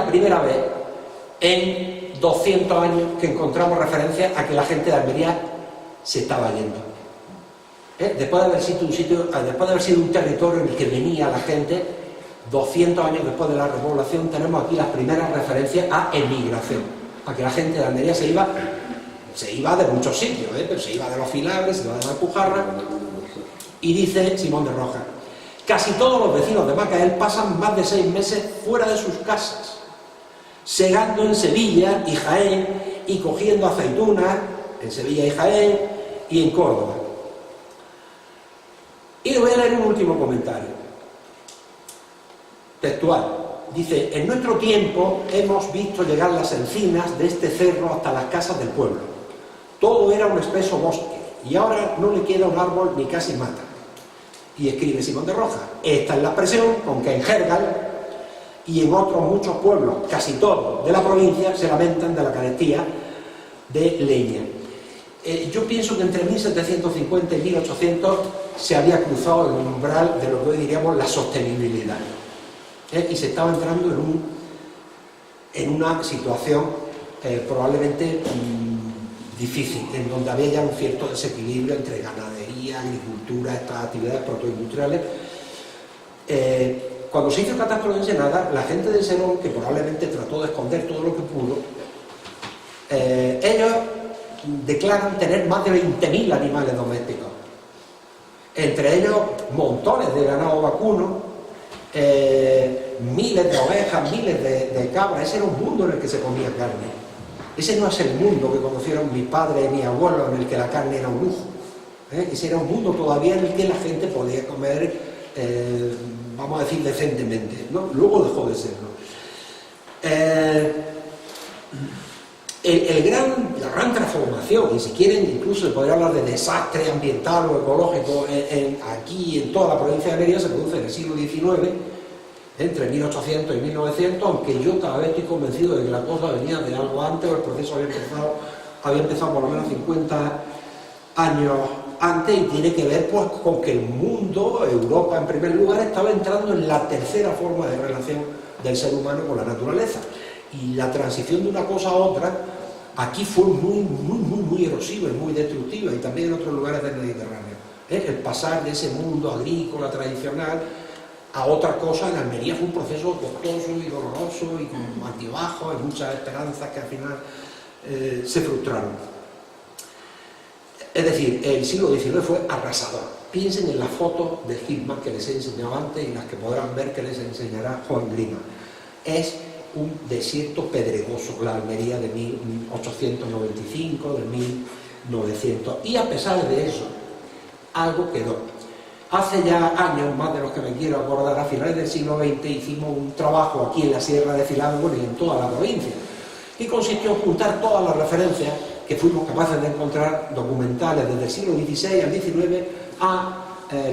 primera vez en 200 años que encontramos referencias a que la gente de Almería se estaba yendo. Después de haber sido un territorio en el que venía la gente, 200 años después de la repoblación, tenemos aquí las primeras referencias a emigración, a que la gente de Almería se iba de muchos sitios, pero se iba de los Filabres, se iba de la Alpujarra. Y dice Simón de Rojas: casi todos los vecinos de Macael pasan más de 6 meses fuera de sus casas, segando en Sevilla y Jaén y cogiendo aceitunas en Sevilla y Jaén y en Córdoba. Y le voy a leer un último comentario textual. Dice: en nuestro tiempo hemos visto llegar las encinas de este cerro hasta las casas del pueblo. Todo era un espeso bosque y ahora no le queda un árbol ni casi mata. Y escribe Simón de Rojas: esta es la expresión con que en Jergal y en otros muchos pueblos, casi todos de la provincia, se lamentan de la carestía de leña. Yo pienso que entre 1750 y 1800 se había cruzado el umbral de lo que hoy diríamos la sostenibilidad. Y se estaba entrando en una situación probablemente difícil, en donde había ya un cierto desequilibrio entre ganadería, agricultura, estas actividades protoindustriales. Cuando se hizo el catastro de Ensenada, la gente de Serón, que probablemente trató de esconder todo lo que pudo, ellos declaran tener más de 20.000 animales domésticos, entre ellos montones de ganado vacuno, miles de ovejas, miles de cabras. Ese era un mundo en el que se comía carne. Ese no es el mundo que conocieron mis padres y mis abuelos, en el que la carne era un lujo. Ese era un mundo todavía en el que la gente podía comer, vamos a decir, decentemente, ¿no? Luego dejó de serlo. La gran transformación, y si quieren incluso se podría hablar de desastre ambiental o ecológico aquí en toda la provincia de Almería, se produce en el siglo XIX, entre 1800 y 1900, aunque yo cada vez estoy convencido de que la cosa venía de algo antes, o el proceso había empezado por lo menos 50 años antes, y tiene que ver pues con que el mundo, Europa en primer lugar, estaba entrando en la tercera forma de relación del ser humano con la naturaleza. Y la transición de una cosa a otra aquí fue muy erosiva y muy destructiva, y también en otros lugares del Mediterráneo. El pasar de ese mundo agrícola tradicional a otra cosa en Almería fue un proceso costoso y doloroso y con altibajos y muchas esperanzas que al final se frustraron. Es decir, el siglo XIX fue arrasador. Piensen en las fotos de Gilman que les he enseñado antes y las que podrán ver que les enseñará Juan Grima. Es un desierto pedregoso, la Almería de 1895, de 1900, y a pesar de eso, algo quedó. Hace ya años, más de los que me quiero acordar, a finales del siglo XX hicimos un trabajo aquí en la Sierra de Filándola y en toda la provincia, y consistió en juntar todas las referencias que fuimos capaces de encontrar documentales desde el siglo XVI al XIX a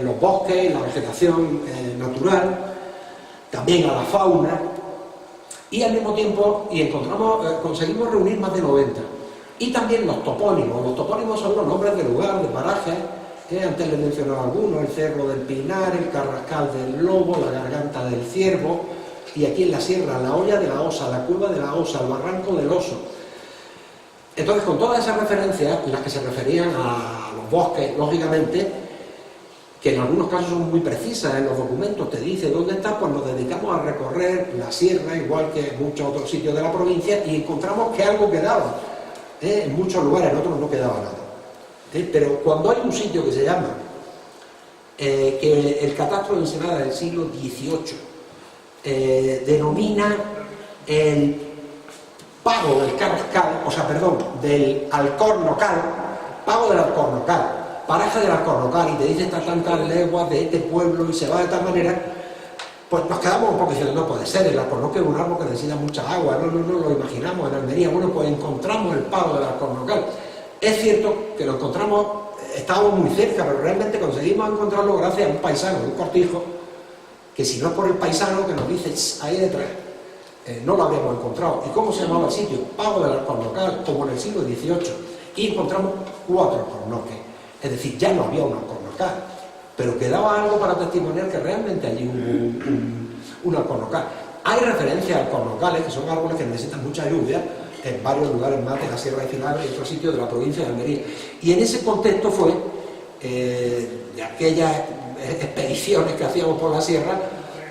los bosques, la vegetación natural, también a la fauna, y al mismo tiempo conseguimos reunir más de 90. Y también los topónimos. Los topónimos son los nombres de lugar, de parajes, antes les mencionaba algunos: el Cerro del Pinar, el Carrascal del Lobo, la Garganta del Ciervo, y aquí en la sierra, la Olla de la Osa, la Cueva de la Osa, el Barranco del Oso. Entonces, con todas esas referencias, las que se referían a los bosques, lógicamente, que en algunos casos son muy precisas en los documentos, te dice dónde está, pues nos dedicamos a recorrer la sierra, igual que en muchos otros sitios de la provincia, y encontramos que algo quedaba. En muchos lugares, en otros no quedaba nada. Pero cuando hay un sitio que se llama, que el catastro de Ensenada del siglo XVIII denomina el pago del Carrascal, del Alcornocal, pago del Alcornocal, paraje del Alcornocal, y te dice estas tantas leguas de este pueblo y se va de tal manera, pues nos quedamos un poco diciendo: no puede ser, el Alcornoque es un árbol que necesita mucha agua, no lo imaginamos en Almería. Bueno, pues encontramos el pago del Alcornocal. Es cierto que lo encontramos, estábamos muy cerca, pero realmente conseguimos encontrarlo gracias a un paisano, un cortijo, que si no es por el paisano que nos dice ahí detrás, no lo habríamos encontrado. ¿Y cómo se llamaba el sitio? Pago del Alcornocal, como en el siglo XVIII, y encontramos 4 alcornoques. Es decir, ya no había un alcornocal, pero quedaba algo para testimoniar que realmente allí hubo un alcornocal. Hay referencias a cornocales, que son árboles que necesitan mucha lluvia, en varios lugares más de la Sierra de Filabre y otros sitios de la provincia de Almería. Y en ese contexto fue de aquellas expediciones que hacíamos por la sierra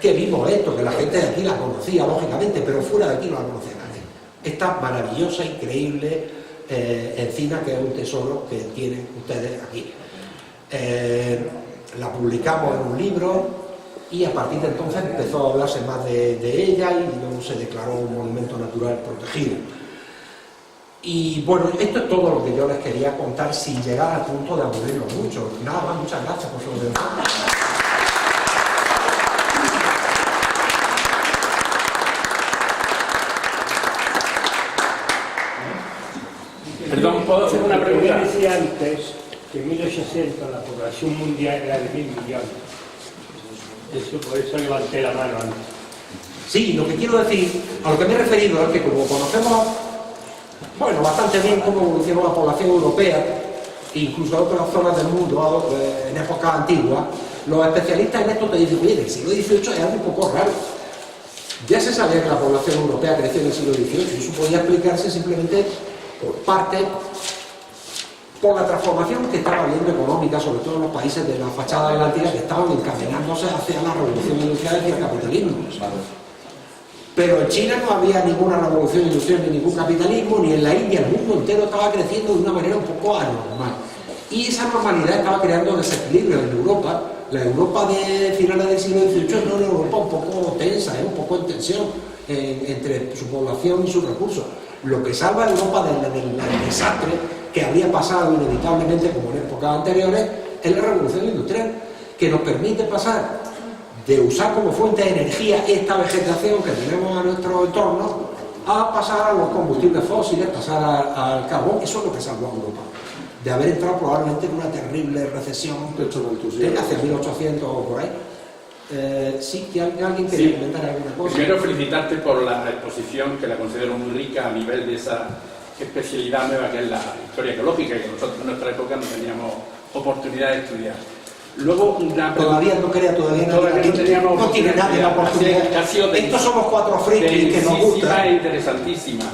que vimos esto, que la gente de aquí la conocía, lógicamente, pero fuera de aquí no la conocía nadie. Esta maravillosa, increíble encina, que es un tesoro que tienen ustedes aquí. La publicamos en un libro y a partir de entonces empezó a hablarse más de ella y luego se declaró un monumento natural protegido. Y bueno, esto es todo lo que yo les quería contar sin llegar al punto de aburrirlos mucho. Nada más, muchas gracias por su atención. Perdón, ¿puedo hacer una pregunta? Yo decía antes que en 1800 la población mundial era de 1.000 millones. Por eso levanté la mano antes. Sí, lo que quiero decir, a lo que me he referido es que como conocemos, bueno, bastante bien cómo evolucionó la población europea, incluso en otras zonas del mundo en épocas antiguas, los especialistas en esto te dicen, oye, del siglo XVIII es algo un poco raro. Ya se sabía que la población europea creció en el siglo XVIII y eso podía explicarse simplemente por la transformación que estaba habiendo económica, sobre todo en los países de la fachada atlántica, que estaban encaminándose hacia la revolución industrial y el capitalismo. Pero en China no había ninguna revolución industrial ni ningún capitalismo, ni en la India, el mundo entero estaba creciendo de una manera un poco anormal. Y esa normalidad estaba creando desequilibrio en Europa. La Europa de finales del siglo XVIII es una Europa un poco tensa, un poco en tensión entre su población y sus recursos. Lo que salva a Europa del desastre que habría pasado inevitablemente, como en épocas anteriores, es la revolución industrial, que nos permite pasar de usar como fuente de energía esta vegetación que tenemos a nuestro entorno, a pasar a los combustibles fósiles, pasar al carbón. Eso es lo que salvó a Europa de haber entrado probablemente en una terrible recesión hacia 1800 o por ahí. Sí, que alguien quería comentar alguna cosa. Primero felicitarte por la exposición, que la considero muy rica a nivel de esa especialidad nueva que es la historia ecológica, que nosotros en nuestra época no teníamos oportunidad de estudiar. Luego, todavía no teníamos, no tiene nadie la oportunidad. Estos somos cuatro frikis que nos gusta. Interesantísima,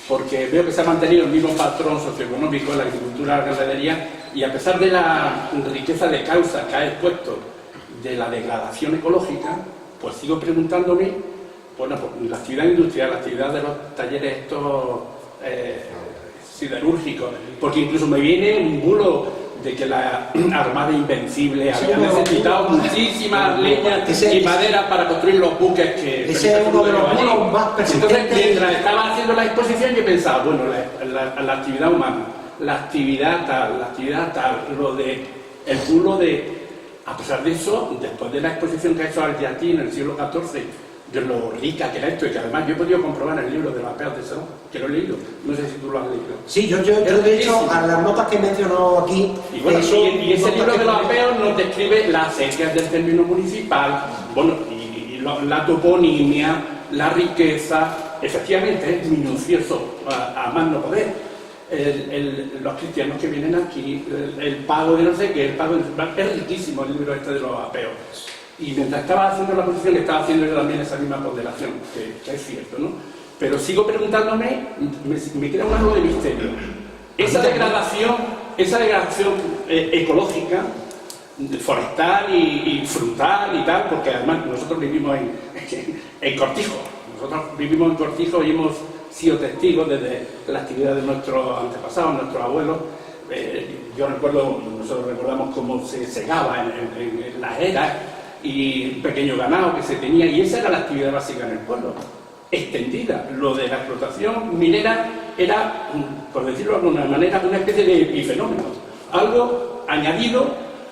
porque veo que se ha mantenido el mismo patrón socioeconómico en la agricultura, la ganadería, y a pesar de la riqueza de causas que ha expuesto de la degradación ecológica, pues sigo preguntándome, bueno, pues la actividad industrial, la actividad de los talleres estos siderúrgicos, porque incluso me viene un bulo de que la Armada Invencible había necesitado muchísimas leñas y madera para construir los buques que... Ese es uno de los bulos más persistentes. Entonces, mientras estaba haciendo la exposición, yo pensaba, bueno, la actividad humana, la actividad tal, lo de... el bulo de... A pesar de eso, después de la exposición que ha hecho Al-Yati en el siglo XIV, de lo rica que era esto, y que además yo he podido comprobar en el libro de la Paix de Serón, que lo he leído, no sé si tú lo has leído. Sí, yo de hecho, a las notas que he mencionado aquí... Y bueno, y ese libro de la Paix nos describe las sequías del término municipal, bueno, y la toponimia, la riqueza, efectivamente es minucioso, a más no poder. Los cristianos que vienen aquí, el pago de no sé qué, el pago de... Es riquísimo el libro este de los apeos. Y mientras estaba haciendo la posición, estaba haciendo yo también esa misma ponderación, que es cierto, ¿no? Pero sigo preguntándome, me queda un algo de misterio. Esa degradación ecológica, forestal y frutal y tal, porque además nosotros vivimos en Cortijo. Nosotros vivimos en Cortijo y hemos sido testigos desde la actividad de nuestros antepasados, nuestros abuelos. Yo recuerdo, nosotros recordamos cómo se segaba en las eras y un pequeño ganado que se tenía, y esa era la actividad básica en el pueblo, extendida. Lo de la explotación minera era, por decirlo de alguna manera, una especie de epifenómeno, algo añadido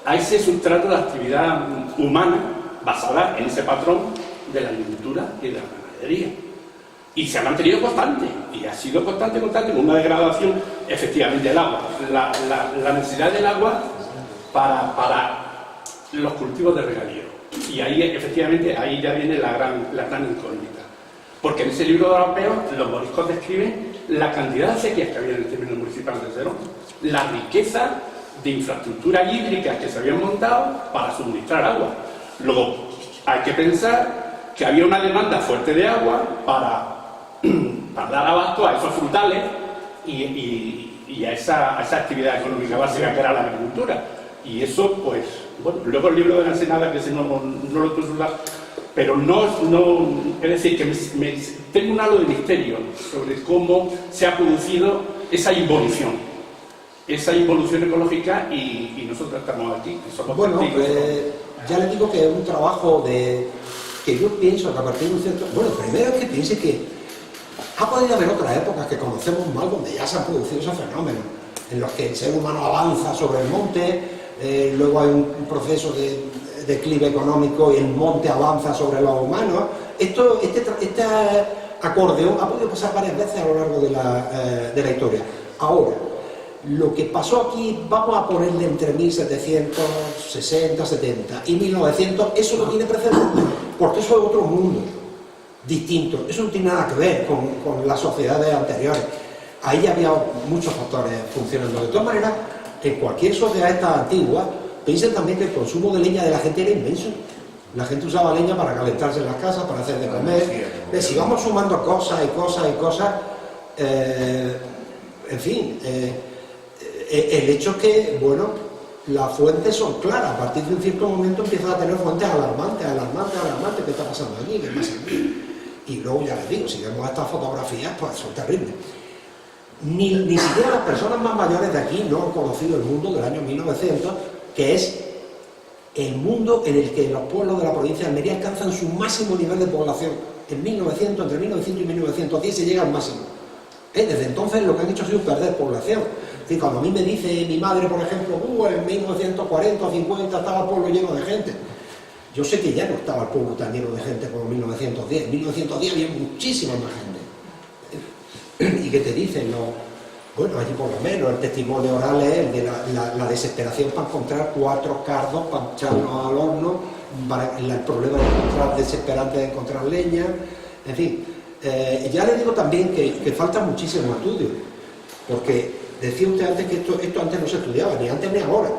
a ese sustrato de actividad humana basada en ese patrón de la agricultura y de la ganadería. Y se ha mantenido constante, y ha sido constante, con una degradación, efectivamente, del agua. La necesidad del agua para los cultivos de regadío. Y ahí, efectivamente, ahí ya viene la gran incógnita. Porque en ese libro de los apeos, los moriscos describen la cantidad de sequías que había en el término municipal de Serón, la riqueza de infraestructuras hídricas que se habían montado para suministrar agua. Luego, hay que pensar que había una demanda fuerte de agua para dar abasto a esos frutales y a esa actividad económica básica que era la agricultura. Y eso, pues, bueno, luego el libro de la Ensenada, que si no lo consultas, pero es decir, que tengo un halo de misterio sobre cómo se ha producido esa involución ecológica y nosotros estamos aquí, somos testigos. Ya le digo que es un trabajo que yo pienso que a partir de un cierto... Bueno, primero es que piense que ha podido haber otras épocas que conocemos mal donde ya se han producido esos fenómenos, en los que el ser humano avanza sobre el monte, luego hay un proceso de declive económico y el monte avanza sobre los humanos. Este acordeón ha podido pasar varias veces a lo largo de la historia. Ahora, lo que pasó aquí, vamos a ponerle entre 1760, 70 y 1900, eso no tiene precedente, porque eso es otro mundo distinto, eso no tiene nada que ver con las sociedades anteriores. Ahí ya había muchos factores funcionando. De todas maneras, en cualquier sociedad esta antigua, piensen también que el consumo de leña de la gente era inmenso. La gente usaba leña para calentarse en las casas, para hacer de comer. Si vamos sumando cosas y cosas y cosas, en fin, el hecho es que, bueno, las fuentes son claras. A partir de un cierto momento empiezan a tener fuentes alarmantes. ¿Qué está pasando aquí? ¿Qué pasa aquí? Y luego, ya les digo, si vemos estas fotografías, pues son terribles. Ni siquiera las personas más mayores de aquí no han conocido el mundo del año 1900, que es el mundo en el que los pueblos de la provincia de Almería alcanzan su máximo nivel de población. En 1900, entre 1900 y 1910 se llega al máximo. Desde entonces lo que han hecho ha sido perder población. Es decir, cuando a mí me dice mi madre, por ejemplo, en 1940 o 50 estaba el pueblo lleno de gente, yo sé que ya no estaba el pueblo tan lleno de gente como en 1910. En 1910 había muchísima más gente. ¿Y qué te dicen? Bueno, allí por lo menos el testimonio oral es el de la desesperación para encontrar 4 cardos para echarlos al horno, el problema de encontrar desesperante de encontrar leña, en fin. Ya le digo también que falta muchísimo estudio, porque decía usted antes que esto antes no se estudiaba, ni antes ni ahora.